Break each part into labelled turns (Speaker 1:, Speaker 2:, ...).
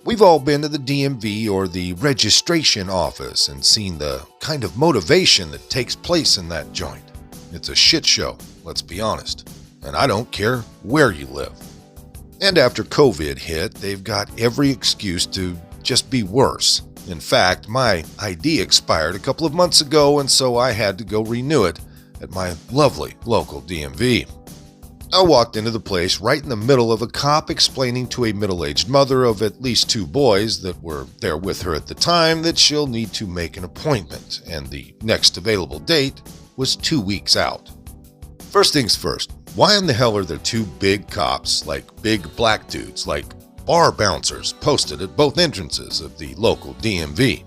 Speaker 1: We've all been to the DMV or the registration office and seen the kind of motivation that takes place in that joint. It's a shit show, let's be honest. And I don't care where you live. And after COVID hit, they've got every excuse to just be worse. In fact, my ID expired a couple of months ago, and so I had to go renew it at my lovely local DMV. I walked into the place right in the middle of a cop explaining to a middle-aged mother of at least 2 boys that were there with her at the time that she'll need to make an appointment, and the next available date was 2 weeks out. First things first, why in the hell are there 2 big cops, like big black dudes, like bar bouncers, posted at both entrances of the local DMV?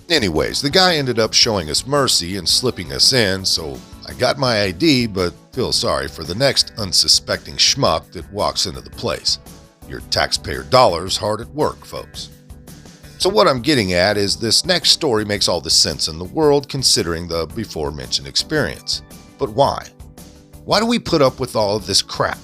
Speaker 1: Anyways, the guy ended up showing us mercy and slipping us in, so I got my ID, but feel sorry for the next unsuspecting schmuck that walks into the place. Your taxpayer dollars hard at work, folks. So what I'm getting at is this next story makes all the sense in the world considering the before-mentioned experience. But why? Why do we put up with all of this crap?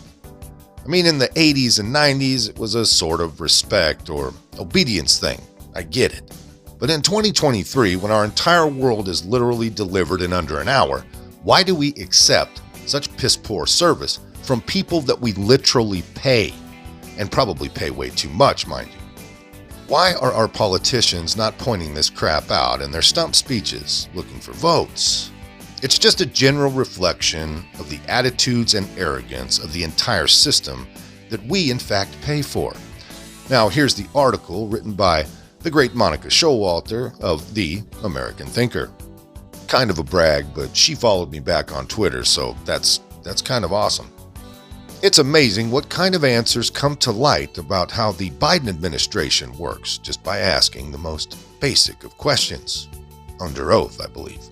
Speaker 1: I mean, in the 80s and 90s, it was a sort of respect or obedience thing. I get it. But in 2023, when our entire world is literally delivered in under an hour, why do we accept such piss-poor service from people that we literally pay? And probably pay way too much, mind you. Why are our politicians not pointing this crap out in their stump speeches, looking for votes? It's just a general reflection of the attitudes and arrogance of the entire system that we in fact pay for. Now here's the article written by the great Monica Showalter of The American Thinker. Kind of a brag, but she followed me back on Twitter, so that's kind of awesome. It's amazing what kind of answers come to light about how the Biden administration works just by asking the most basic of questions. Under oath, I believe.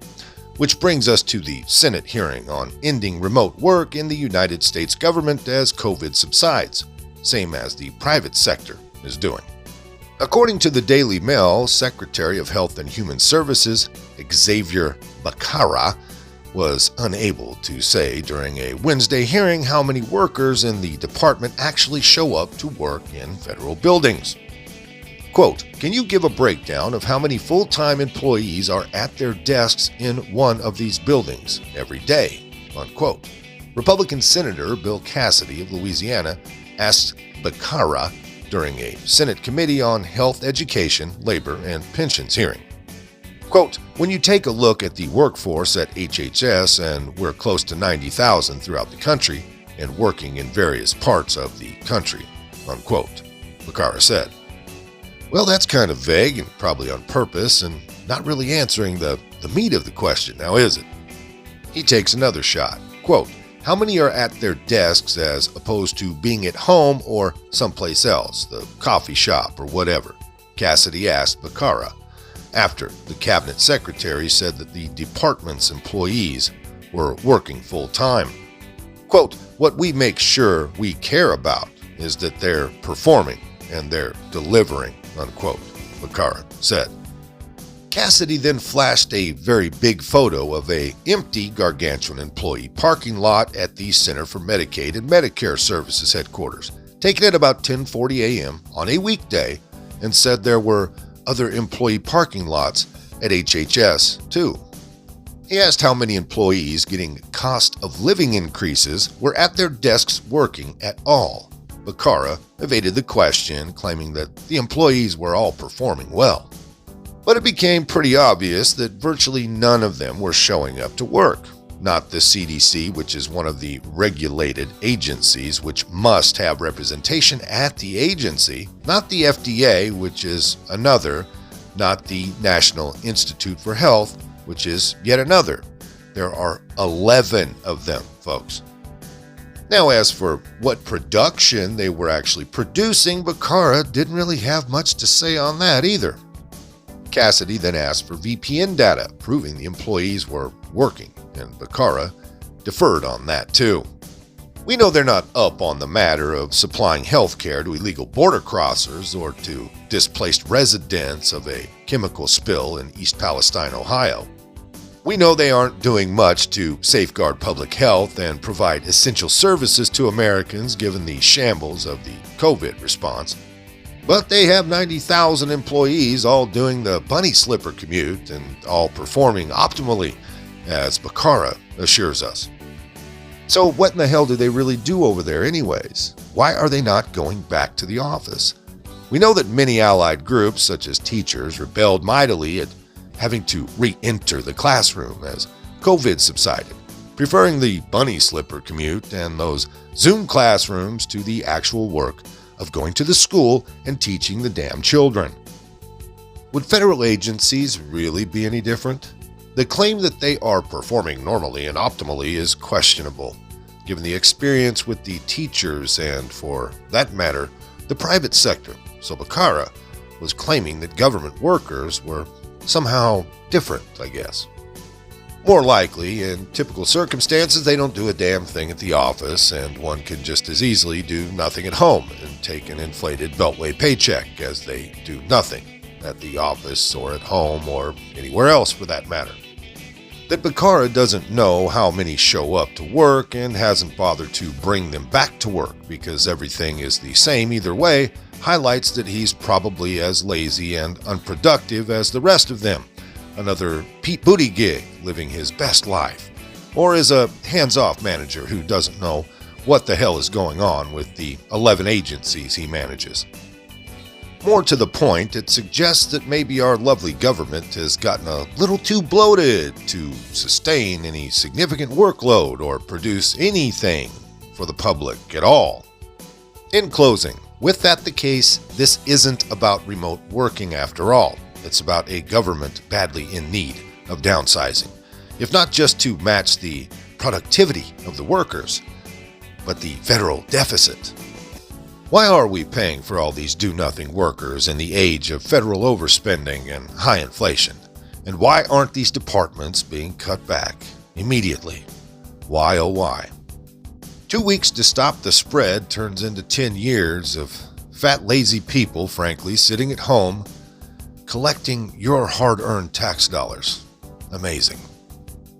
Speaker 1: Which brings us to the Senate hearing on ending remote work in the United States government as COVID subsides, same as the private sector is doing. According to the Daily Mail, Secretary of Health and Human Services Xavier Becerra was unable to say during a Wednesday hearing how many workers in the department actually show up to work in federal buildings. Quote, "Can you give a breakdown of how many full-time employees are at their desks in one of these buildings every day?" Unquote. Republican Senator Bill Cassidy of Louisiana asked Becerra during a Senate Committee on Health, Education, Labor, and Pensions hearing. Quote, "When you take a look at the workforce at HHS, and we're close to 90,000 throughout the country and working in various parts of the country," unquote, Becerra said. Well, that's kind of vague and probably on purpose and not really answering the meat of the question, now is it? He takes another shot. Quote, "How many are at their desks as opposed to being at home or someplace else, the coffee shop or whatever?" Cassidy asked Becerra, after the cabinet secretary said that the department's employees were working full-time. Quote, "What we make sure we care about is that they're performing and they're delivering," unquote, Becerra said. Cassidy then flashed a very big photo of a empty gargantuan employee parking lot at the Center for Medicaid and Medicare Services headquarters, taken at about 10:40 a.m. on a weekday, and said there were other employee parking lots at HHS too. He asked how many employees getting cost of living increases were at their desks working at all. Becerra evaded the question, claiming that the employees were all performing well. But it became pretty obvious that virtually none of them were showing up to work. Not the CDC, which is one of the regulated agencies which must have representation at the agency, not the FDA, which is another, not the National Institute for Health, which is yet another. There are 11 of them, folks. Now, as for what production they were actually producing, Becerra didn't really have much to say on that either. Cassidy then asked for VPN data, proving the employees were working, and Becerra deferred on that too. We know they're not up on the matter of supplying health care to illegal border crossers or to displaced residents of a chemical spill in East Palestine, Ohio. We know they aren't doing much to safeguard public health and provide essential services to Americans given the shambles of the COVID response. But they have 90,000 employees all doing the bunny slipper commute and all performing optimally, as Bakara assures us. So what in the hell do they really do over there anyways? Why are they not going back to the office? We know that many allied groups, such as teachers, rebelled mightily at having to re-enter the classroom as COVID subsided, preferring the bunny slipper commute and those Zoom classrooms to the actual work of going to the school and teaching the damn children. Would federal agencies really be any different? The claim that they are performing normally and optimally is questionable, given the experience with the teachers and, for that matter, the private sector. So Bakara was claiming that government workers were somehow different, I guess. More likely, in typical circumstances, they don't do a damn thing at the office, and one can just as easily do nothing at home and take an inflated beltway paycheck as they do nothing at the office or at home or anywhere else for that matter. That Bakara doesn't know how many show up to work and hasn't bothered to bring them back to work because everything is the same either way highlights that he's probably as lazy and unproductive as the rest of them. Another Pete Buttigieg living his best life, or is a hands-off manager who doesn't know what the hell is going on with the 11 agencies he manages. More to the point, it suggests that maybe our lovely government has gotten a little too bloated to sustain any significant workload or produce anything for the public at all. In closing, with that the case, this isn't about remote working after all. It's about a government badly in need of downsizing, if not just to match the productivity of the workers, but the federal deficit. Why are we paying for all these do-nothing workers in the age of federal overspending and high inflation? And why aren't these departments being cut back immediately? Why, oh why? 2 weeks to stop the spread turns into 10 years of fat, lazy people, frankly, sitting at home, collecting your hard-earned tax dollars. Amazing.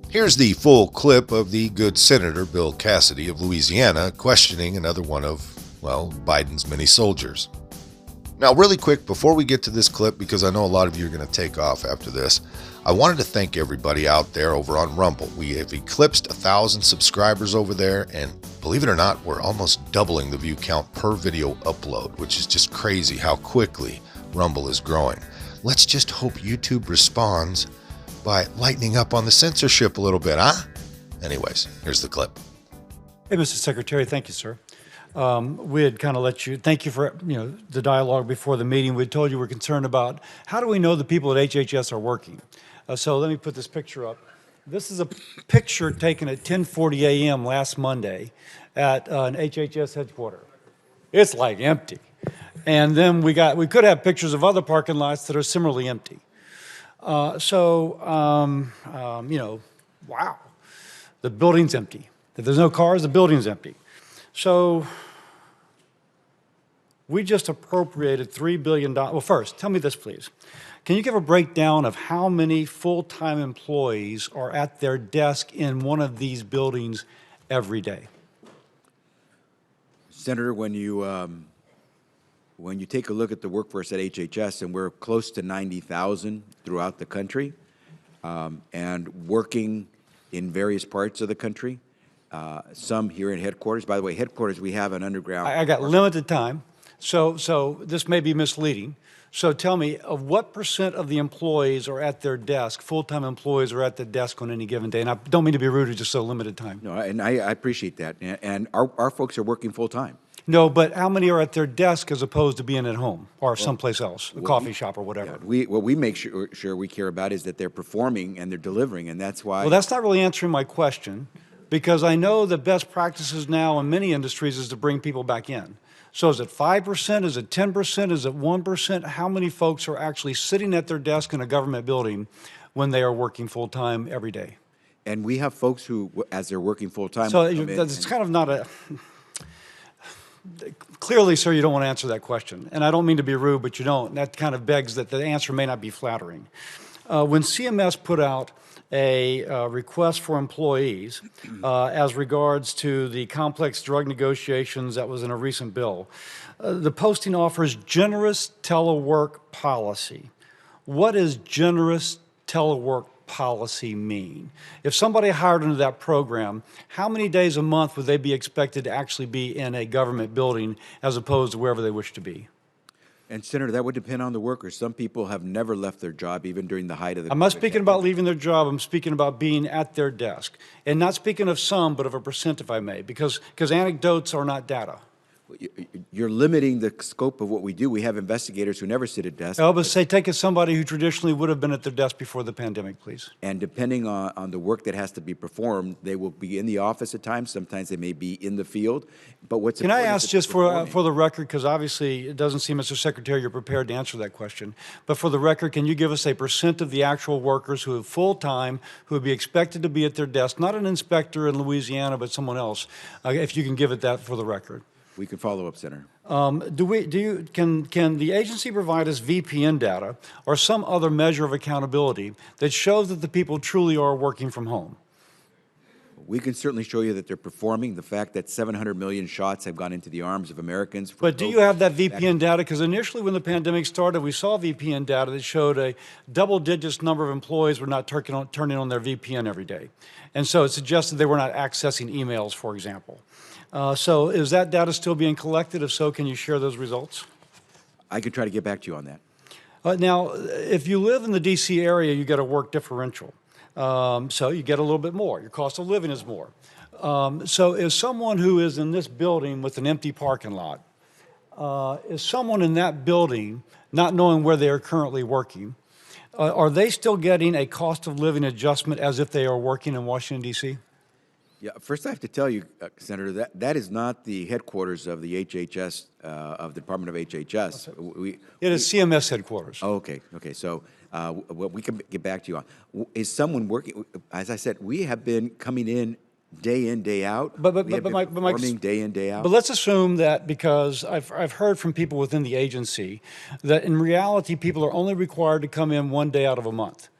Speaker 1: Here's the full clip of the good Senator Bill Cassidy of Louisiana questioning another one of, well, Biden's many soldiers. Now, really quick, before we get to this clip, because I know a lot of you are going to take off after this, I wanted to thank everybody out there over on Rumble. We have eclipsed 1,000 subscribers over there, and believe it or not, we're almost doubling the view count per video upload, which is just crazy how quickly Rumble is growing. Let's just hope YouTube responds by lightening up on the censorship a little bit, huh? Anyways, here's the clip.
Speaker 2: Hey, Mr. Secretary, thank you, sir. We had kind of let you, thank you for the dialogue before the meeting. We told you we're concerned about how do we know the people at HHS are working. So let me put this picture up. This is a picture taken at 10:40 a.m. last Monday at an HHS headquarters. It's like empty. And then we could have pictures of other parking lots that are similarly empty. Wow, the building's empty. If there's no cars, the building's empty. So we just appropriated $3 billion. Well, first, tell me this, please. Can you give a breakdown of how many full-time employees are at their desk in one of these buildings every day?
Speaker 3: Senator, when you take a look at the workforce at HHS, and we're close to 90,000 throughout the country, and working in various parts of the country, some here in headquarters. By the way, headquarters, we have an underground.
Speaker 2: I got limited time, so this may be misleading. So tell me, of what percent of the employees are at their desk, full-time employees are at the desk on any given day? And I don't mean to be rude, it's just so limited time.
Speaker 3: No, and I appreciate that. And our folks are working full-time.
Speaker 2: No, but how many are at their desk as opposed to being at home or someplace else, a coffee shop or whatever?
Speaker 3: Yeah, what we make sure we care about is that they're performing and they're delivering, and that's why.
Speaker 2: Well, that's not really answering my question, because I know the best practices now in many industries is to bring people back in. So is it 5%? Is it 10%? Is it 1%? How many folks are actually sitting at their desk in a government building when they are working full-time every day?
Speaker 3: And we have folks who, as they're working full-time.
Speaker 2: So it's kind of not a... Clearly, sir, you don't want to answer that question. And I don't mean to be rude, but you don't. And that kind of begs that the answer may not be flattering. When CMS put out a request for employees as regards to the complex drug negotiations that was in a recent bill, the posting offers generous telework policy. What does generous telework policy mean? If somebody hired into that program, how many days a month would they be expected to actually be in a government building as opposed to wherever they wish to be?
Speaker 3: And Senator, that would depend on the workers. Some people have never left their job, even during the height of the.
Speaker 2: I'm not speaking about leaving their job. I'm speaking about being at their desk. And not speaking of some, but of a percent, if I may, because anecdotes are not data.
Speaker 3: You're limiting the scope of what we do. We have investigators who never sit at desks.
Speaker 2: I'll just say, take as somebody who traditionally would have been at their desk before the pandemic, please.
Speaker 3: And depending on the work that has to be performed, they will be in the office at times. Sometimes they may be in the field. But what's
Speaker 2: Can I
Speaker 3: important
Speaker 2: ask
Speaker 3: is
Speaker 2: just
Speaker 3: performing.
Speaker 2: for the record, because obviously it doesn't seem, Mr. Secretary, you're prepared to answer that question. But for the record, can you give us a percent of the actual workers who are full-time, who would be expected to be at their desk, not an inspector in Louisiana, but someone else, if you can give it that for the record?
Speaker 3: We can follow up, Senator.
Speaker 2: Can the agency provide us VPN data or some other measure of accountability that shows that the people truly are working from home?
Speaker 3: We can certainly show you that they're performing. The fact that 700 million shots have gone into the arms of Americans.
Speaker 2: But do you have that VPN data? Because initially when the pandemic started, we saw VPN data that showed a double-digit number of employees were not turning on their VPN every day. And so it suggested they were not accessing emails, for example. So is that data still being collected? If so, can you share those results?
Speaker 3: I could try to get back to you on that.
Speaker 2: Now, if you live in the D.C. area, you get a work differential. So you get a little bit more. Your cost of living is more. So is someone who is in this building with an empty parking lot, is someone in that building not knowing where they are currently working, are they still getting a cost of living adjustment as if they are working in Washington, D.C.?
Speaker 3: Yeah, first I have to tell you, Senator, that is not the headquarters of the HHS, of the Department of HHS.
Speaker 2: It is CMS headquarters.
Speaker 3: Oh, okay. So we can get back to you on. Is someone working? As I said, we have been coming in, day out. We have been performing day in, day out.
Speaker 2: But let's assume that, because I've heard from people within the agency that in reality people are only required to come in one day out of a month.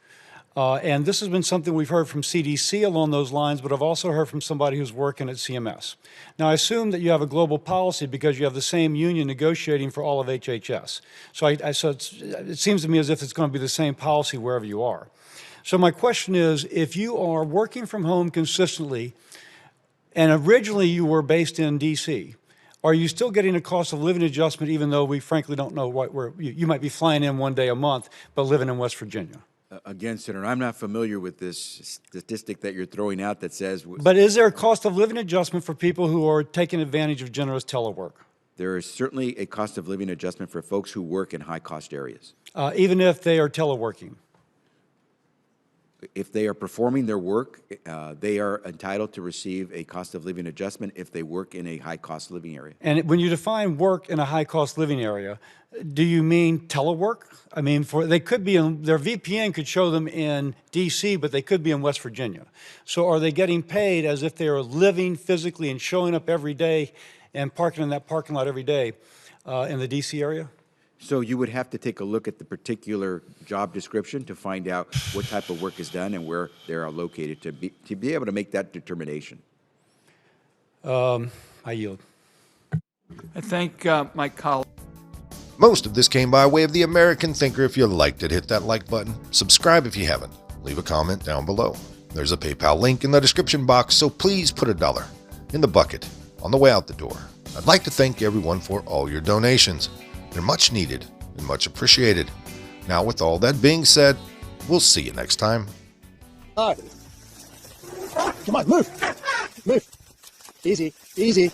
Speaker 2: And this has been something we've heard from CDC along those lines, but I've also heard from somebody who's working at CMS. Now, I assume that you have a global policy because you have the same union negotiating for all of HHS. So, it seems to me as if it's going to be the same policy wherever you are. So my question is, if you are working from home consistently, and originally you were based in D.C., are you still getting a cost of living adjustment even though we frankly don't know where you might be flying in one day a month but living in West Virginia?
Speaker 3: Again, Senator, I'm not familiar with this statistic that you're throwing out that says.
Speaker 2: But is there a cost of living adjustment for people who are taking advantage of generous telework?
Speaker 3: There is certainly a cost of living adjustment for folks who work in high-cost areas.
Speaker 2: Even if they are teleworking?
Speaker 3: If they are performing their work, they are entitled to receive a cost of living adjustment if they work in a high-cost living area.
Speaker 2: And when you define work in a high-cost living area, do you mean telework? I mean, they could be in, their VPN could show them in D.C., but they could be in West Virginia. So are they getting paid as if they are living physically and showing up every day and parking in that parking lot every day in the D.C. area?
Speaker 3: So you would have to take a look at the particular job description to find out what type of work is done and where they are located to be able to make that determination.
Speaker 2: I yield.
Speaker 4: I thank my colleague.
Speaker 1: Most of this came by way of the American Thinker. If you liked it, hit that like button. Subscribe if you haven't. Leave a comment down below. There's a PayPal link in the description box, so please put $1 in the bucket on the way out the door. I'd like to thank everyone for all your donations. They're much needed and much appreciated. Now, with all that being said, we'll see you next time.
Speaker 5: Come on, move. Move. Easy, easy.